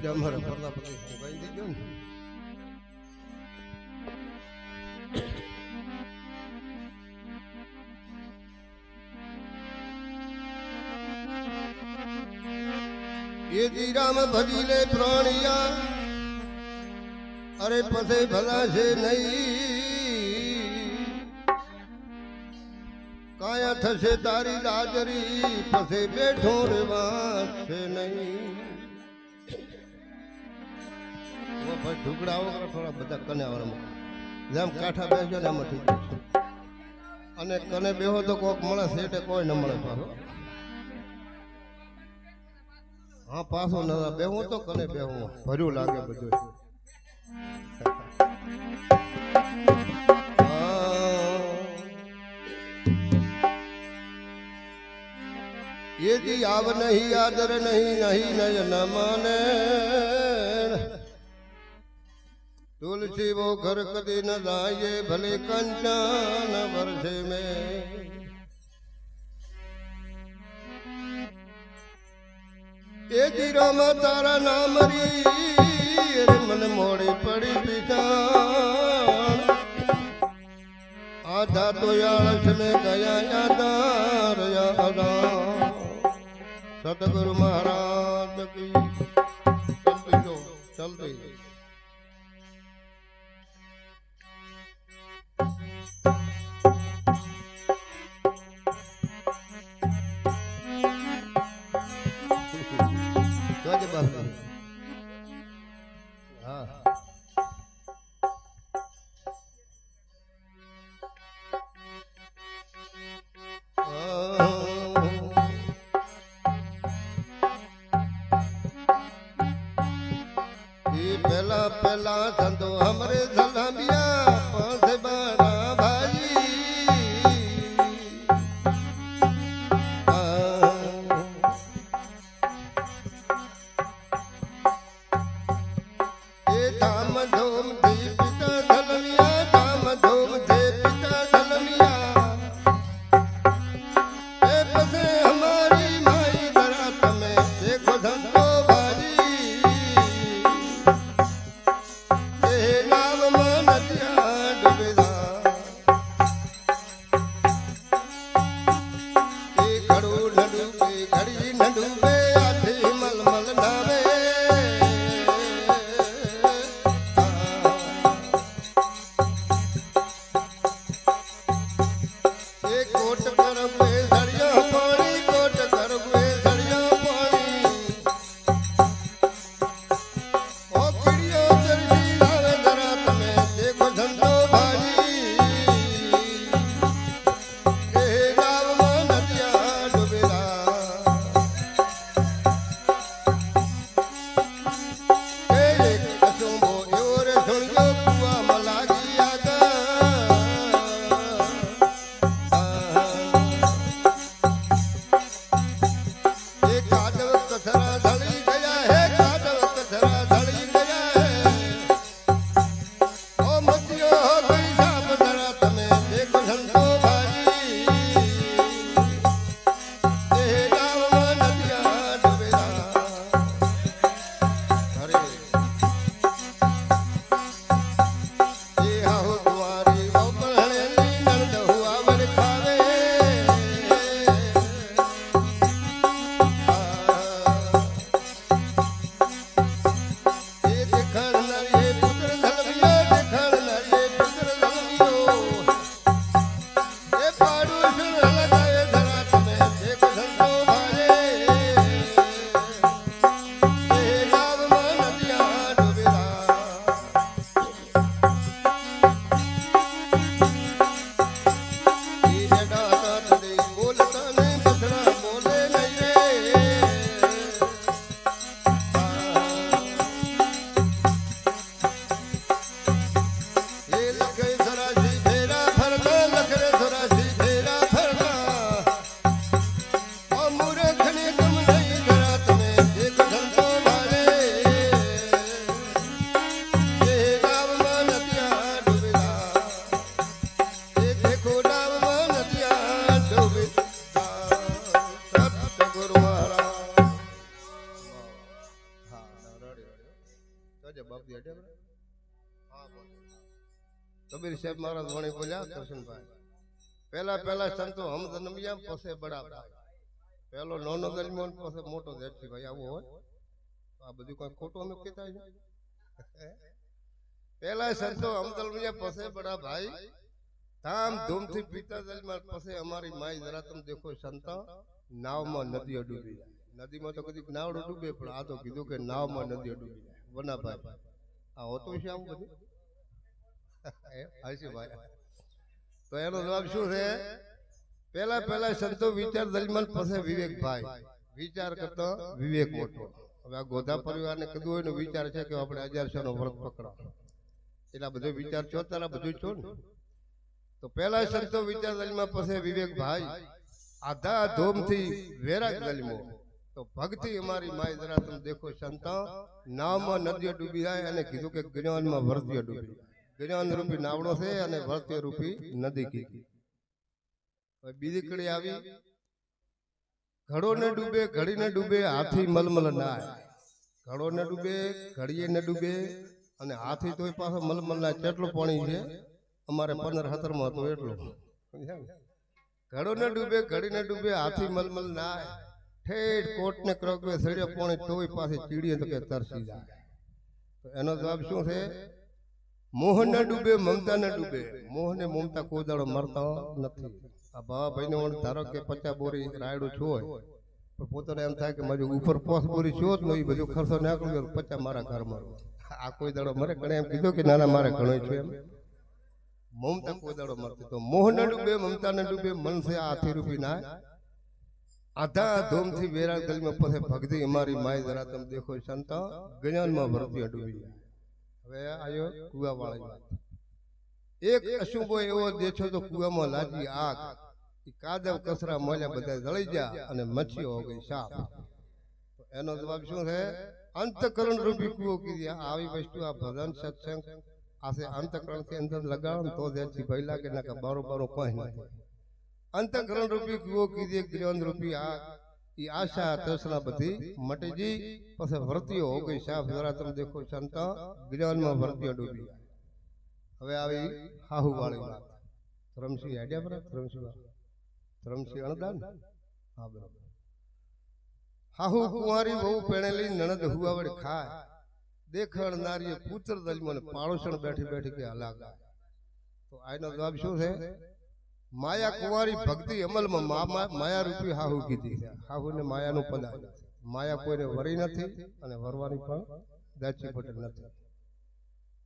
જ અમારા પ્રજાપતિ ગાઈ દીધો ને ये जी राम भजी ले प्राणिया अरे पसे भला से नहीं काया थसे तारी लाजरी पसे बैठो रे बात से नहीं वो भाई ढुकड़ा वगैरह थोड़ा बदा कने आवरम જેમ કાઠા બેસજો ને એમાં ઠીક અને કને બેહો તો કોક મળે સેટે કોઈ ન મળે પાછો हाँ पासो न बेहूं तो कने बेहूं भरू लागे बधु ये जी आव नहीं आदर नहीं नहीं नयन माने तुलसी वो घर कदी न जाए भले कंचन वर्षे में ये जीरो तारा नाम री मन मोड़ी पड़ी पिछाण आधा तो आलस में गया यादार यादा सतगुरु महाराज की चलती जो चलती पहला पहला धंधो हमरे झलामिया पांच बारा भाई ये धाम धूम थी पिता झलमिया धाम धूम थे पिता झलमिया ए पसे हमारी माई दरात में देखो धंधो કજે બાપજી અડે હા બોલ કબીર સાહેબ મહારાજ વણી બોલ્યા કરશનભાઈ પહેલા સંતો હમ જન્મ્યા પછી બડા ભાઈ પહેલો નાનો દરમિયાન પછી મોટો જેઠી ભાઈ આવો હોય આ બધું કોઈ ખોટું અમે કહેતા છે પહેલા સંતો હમ જન્મ્યા પછી બડા ભાઈ ધામ ધૂમથી પીતા જન્મ્યા પછી અમારી માઈ જરા તમે દેખો સંતા નાવમાં નદીઓ ડૂબી જાય નદીમાં તો કદી નાવડું ડૂબે પણ આ તો કીધું કે નાવમાં નદીઓ ડૂબી જાય વનાભાઈ આ હોતું છે આવું બધું ભાઈ તો એનો જવાબ શું છે પહેલા સંતો વિચાર દરમિયાન પછી વિવેકભાઈ વિચાર કરતો વિવેક મોટો હવે આ ગોધા પરિવારને કીધું હોય વિચાર છે કે આપણે 1100 નો વ્રત પકડો એટલા બધો વિચાર છો તારા બધું છો ને તો પહેલા સંતો વિચાર દરમિયાન પછી વિવેકભાઈ આધા ધોમથી વેરાગ દલમો તો ભક્તિ અમારી માય જરા તમે દેખો સંતા નાવમાં નદીઓ ડૂબી જાય અને કીધું કે જ્ઞાનમાં વર્તીઓ ડૂબી જાય જ્ઞાન રૂપી નાવડો છે અને વર્તીય રૂપી નદી કીધી બીજી કડી આવી ઘડો ને ડૂબે ઘડી ને ડૂબે હાથી મલમલ ના ઘડો ને ડૂબે ઘડીએ ને ડૂબે અને હાથી તોય પાછો મલમલ ના કેટલું પાણી છે અમારે 15-17 માં તો એટલું ઘડો ને ડૂબે ઘડી ને ડૂબે હાથી મલમલ ના ઠેઠ કોટ ને ક્રોકવે સડ્યો પાણી તોય પાછી ચીડીએ તો કે તરસી જાય તો એનો જવાબ શું છે મોહ ન ડૂબે મમતા ન ડૂબે મોહ ને મમતા કોઈ દાડો મરતા નથી આ બાવા ભાઈ ને ધારો કે 50 બોરી રાયડું છો પણ પોતાને એમ થાય કે મારી ઉપર 5 બોરી છો જ નહીં બધું ખર્ચો નાખ્યો 50 મારા ઘરમાં આ કોઈ દાડો મરે ઘણે એમ કીધું કે નાના મારે ઘણો છે એમ મમતા કોઈ દાડો મરતી તો મોહ ન ડૂબે મમતા ન ડૂબે મન છે હાથી રૂપી ના આધા ધોમથી વેરા ગલમાં પછી ભક્તિ અમારી માય જરા તમે દેખો સંતા જ્ઞાનમાં વર્તી ડૂબી હવે આયો કુવા વાળી વાત એક અશુભો એવો દેછો તો કુવામાં લાગી આગ ઈ કાદવ કસરા મોલ્યા બધા જળી જા અને મચ્છીઓ હો ગઈ સાપ તો એનો જવાબ શું છે અંતકરણ રૂપી કુવો કીધી આવી વસ્તુ આ ભજન સત્સંગ આસે અંતકરણ કે અંદર લગાડો તો જેથી ભય લાગે ના કે બારો કોઈ નથી અંતકરણ રૂપી કુવો કીધી જ્ઞાન રૂપી આગ ઈ આશા તૃષ્ણા બધી મટીજી પછી વર્તીઓ હો ગઈ સાપ જરા તમે દેખો સંતા જ્ઞાનમાં વર્તીઓ ડૂબી હવે આવી હાહુ વાળી વાત ધરમસિંહ આડ્યા પર ધરમસિંહ અણદાન હા બરાબર હાહુ કુંવારી બહુ પેણેલી નણદ હુવાવડ ખાય દેખણ નારી પુત્ર દલમન પાડોશણ બેઠી બેઠી કે હલાકા તો આનો જવાબ શું છે માયા કુંવારી ભક્તિ અમલમાં માયા રૂપી હાહુ કીધી છે હાહુ ને માયાનું પદ માયા કોઈને વરી નથી અને વરવાની પણ દાચી પટેલ નથી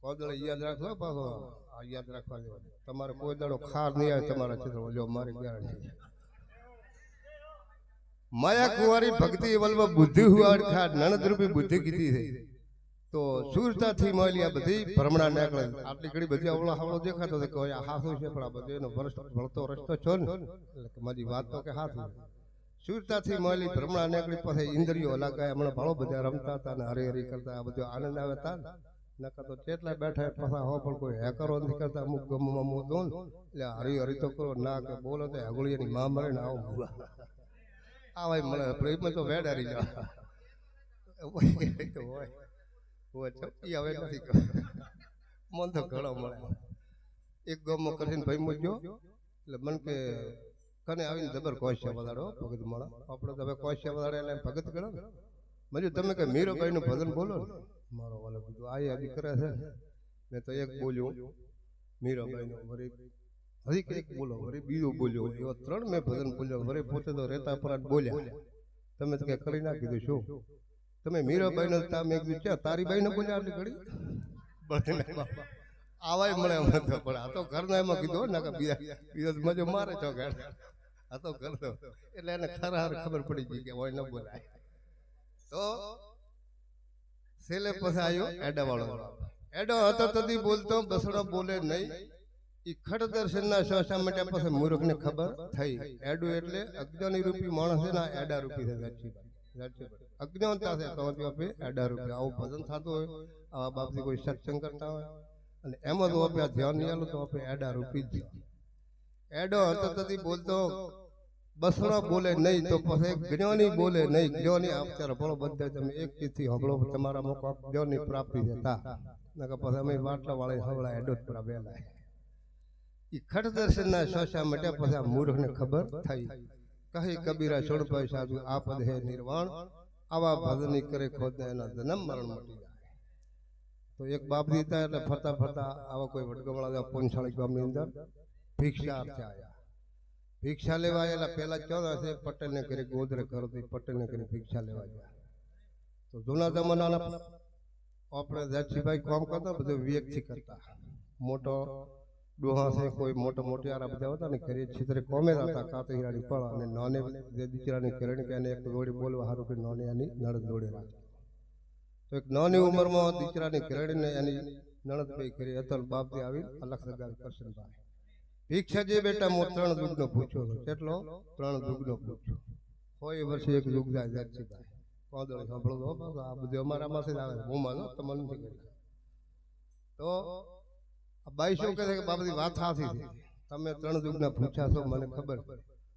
કોદળે યાદ રાખો પાછો આ યાદ રાખવા દેવાનું તમારે કોઈ દાડો ખાર નહીં આવે તમારા ચિત્ર લ્યો મારી ગેરંટી માયા કુંવારી ભક્તિ અમલમાં બુદ્ધિ હુવાડ ખા નણદ રૂપી બુદ્ધિ કીધી છે તો સુરતાથી મળી આ બધી ભ્રમણા નીકળે આટલી ઘડી બધી અવળો હાવળો દેખાતો હતો કે આ હાથું છે પણ આ બધો એનો વળતો રસ્તો છો ને એટલે મારી વાત તો કે હાથું સુરતાથી મળી ભ્રમણા નીકળી પછી ઇન્દ્રિયો લાગાય હમણાં ભાળો બધા રમતા હતા ને હરી કરતા આ બધું આનંદ આવે હતા નકર તો કેટલા બેઠા પાછા હો પણ કોઈ હેકરો નથી કરતા અમુક ગમમાં હું દઉં એટલે હરી તો કરો ના કે બોલો તો હગળીની માં મરે ને આવો આ ભાઈ મળે એમાં તો વેડ હારી જાય ચપટી હવે નથી મન તો ઘણો મળે એક ગામમાં કરીને ભાઈ મૂક્યો એટલે મન કે કને આવીને જબર કોશિયા વધારો ભગત મળે આપણે તો હવે કોશિયા વધારે એટલે ભગત ગણો ને મજુ તમે કે મીરાબાઈ નું ભજન બોલો ને મારો વાલો કીધું આ યાદી કરે છે મેં તો એક બોલ્યો મીરાબાઈ નું વરી હજી એક બોલો વરી બીજું બોલ્યો એવા 3 મેં ભજન બોલ્યો વરી પોતે તો રેતા પરાટ બોલ્યા તમે તો કે કરી ના કીધું શું તમે મીરાબાઈ નો તમે એક દિવસ તારી બાઈ ને બોલ્યા આટલી ઘડી આવાય મળે અમને તો પણ આ તો ઘરના એમાં કીધું ના કે બીજા મજો મારે છો ઘર આ તો ઘર તો એટલે એને ખરા ખબર પડી ગઈ કે હોય ન બોલાય તો સેલે પછી આવ્યો એડા વાળો એડો હતો તદી બોલતો બસડો બોલે નહીં ઈ ખડ દર્શન ના શ્વાસા માટે પછી મૂર્ખ ને ખબર થઈ એડું એટલે અજ્ઞાની રૂપી માણસ છે ને એડા રૂપી છે અજ્ઞાનતા છે તો આપે એડા રૂપિયા આવું ભજન થતું હોય આવા બાપથી કોઈ સત્સંગ કરતા હોય અને એમાં તો આપણે ધ્યાન નહીં આલો તો આપણે એડા રૂપી જ એડો હતો તદી બોલતો બસડો બોલે નહીં તો પછી જ્ઞાની બોલે નહીં. જ્ઞાની અત્યારે ભલો બધા તમે એક ચીજથી હબળો તમારા મોકો જ્ઞાની પ્રાપ્તિ થતા નકર પછી અમે વાટલા વાળી હવળા એડો જ બેલા ઈ ખટ દર્શનના શોષા માટે પછી આ મૂર્ખને ખબર થઈ. કહી કબીરા છોડભાઈ સાધુ આ પદ હે નિર્વાણ, આવા ભજની કરે ખોદને એના જન્મ મરણ મટી જાય. તો એક બાપ દીતા એટલે ફરતા ફરતા આવા કોઈ વડગમળા પોંછાળી ગામની અંદર ભિક્ષાર્થે આવ્યા. ભિક્ષા લેવા આવેલા પેલા ક્યાં હશે પટેલને કરી ગોદરે કરો તો પટેલને કરી ભિક્ષા લેવા ગયા. તો જૂના જમાનાના આપણે જાતજીભાઈ કામ કરતા બધું વિવેકથી કરતા. મોટો ડોહા છે કોઈ મોટો મોટિયારા બધા હતા ને ઘરે છિતરે કોમે હતા કાતો હીરાની પળ અને નાને જે દીકરાની કરણી કે એને એક દોડી બોલવા સારું કે નાની એની નણદ દોડે રાખે. તો એક નાની ઉંમરમાં દીકરાની કરણીને એની નણદ ભાઈ કરી અતલ બાપથી આવી અલગ સગાઈ કરશનભાઈ ભિક્ષા જે બેટા હું 3 દુગનો પૂછ્યો હતો. કેટલો? 3 દુગનો પૂછ્યો. કોઈ વર્ષે એક દુગ જાય જાતજીભાઈ કોદળી સાંભળો તો આ બધું અમારામાં જ આવે હું માનો તમને નથી કરી. તો બાઈ શું કહે કે બાબતી વાત સાચી છે, તમે 3 દુગના પૂછ્યા છો મને ખબર,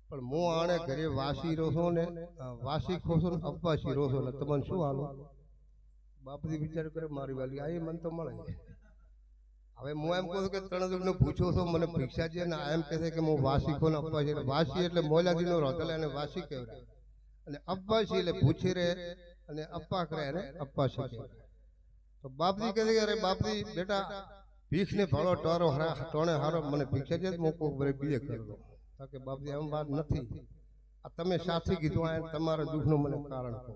પણ હું આણે ઘરે વાસી રહો છો ને વાસી ખોશો ને અપવાસી રહો છો એટલે તમને શું હાલો? બાપજી વિચાર કરે મારી વાલી આ મને તો મળે. હવે હું એમ કહું છું કે 3 દુગનો પૂછો છો મને ભિક્ષા છે ને એમ કહે છે કે હું વાસી ખો ને અપવાસી. વાસી એટલે મોલાજીનો રોતલે અને વાસી કહેવાય, અને અપવાસી એટલે પૂછી રહે અને અપ્પા કરે એને અપવાસી કહેવાય. તો બાપજી કહે છે કે અરે બાપજી બેટા ભીખ ને ભળો ટોરો ટોણે હારો મને ભિક્ષા છે મોકો બીજે કરી દો. કે બાપજી એમ વાત નથી, આ તમે સાચી કીધું આ તમારા દુઃખનું મને કારણ કહો.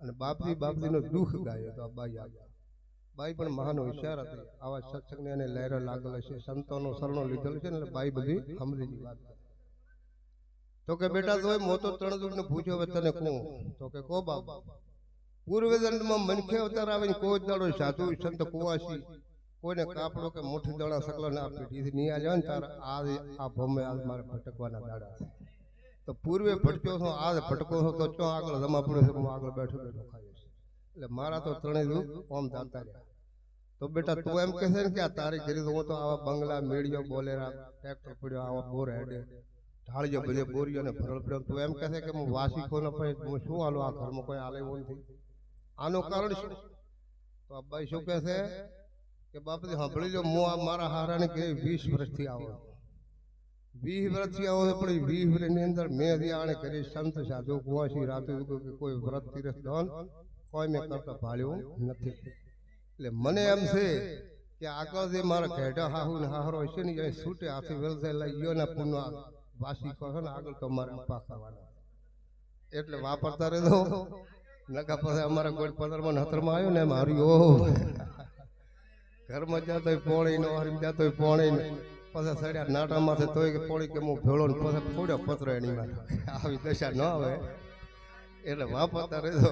અને બાપજીનો દુઃખ ગાયો તો આ બાઈ આવ્યા. બાઈ પણ મહાન હોશિયાર હતી, આવા સત્સંગને એને લહેરો લાગેલો છે, સંતોનો શરણો લીધેલો છે ને એટલે બાઈ બધી સમજી વાત. તો કે બેટા તોય મોતો 3 દુઃખને પૂછ્યો હવે તને કહું. તો કે કો બાપ પૂર્વ જન્મમાં મનખે અવતાર આવીને કોઈ દાડો સાધુ સંત કુવાસી કોઈને કાપડો કે મોટી દડા સકલો ના પેટીથી નહીં આવ્યો ને તાર આ ભમે આજ મારે ભટકવાના દાડા છે. તો પૂર્વે ભટક્યો છો આજ ભટકો છો તો ચો આગળ જમા પડ્યો છે હું આગળ બેઠો બેઠો ખાયો છે. એટલે મારા તો 3 દુઃખ ઓમ જાતા રહ્યા. તો બેટા તું એમ કહે છે ને કે આ તારી કરી તો હું તો આવા બંગલા મેળીઓ બોલેરા ટ્રેક્ટર પડ્યો આવા બોર હેડે ઢાળીઓ બધે બોરીઓ ને ભરલ પડ્યો. તું એમ કહે છે કે હું વાસી ખોનો પડે હું શું હાલું આ ઘરમાં કોઈ હાલે એવું નથી. આનું કારણ શું? તો અબ્બાઈ શું કહે છે કે બાપજી સાંભળી લો હું આ મારા હારાને કે 20 વર્ષથી આવો 20 વર્ષથી આવો છે પણ 20 વર્ષની અંદર મેં આણે કરી સંત સાધુ કુવાસી રાતે કે કોઈ વ્રત તીરથ દાન કોઈ મેં કરતા ભાળ્યું નથી. એટલે મને એમ છે કે આગળ જે મારા ઘેડા હાહુ ને હાહરો હશે ને એ છૂટે હાથી વેલસે લઈ ગયો ને પુનઃ વાસી કહો ને આગળ તો અમારે અપા ખાવાના એટલે વાપરતા રહેતો નકા પછી અમારા કોઈ 15માં 17માં આવ્યો ને એમ હાર્યો ઘરમાં જતો પોણી નો હરી જતો પોણી ને પછી સડ્યા નાટામાંથી તોય કે પોણી કે હું ભેળો ને પછી ફોડ્યો પતરો એની માં આવી દશા ન આવે એટલે વાપરતા રહેતો.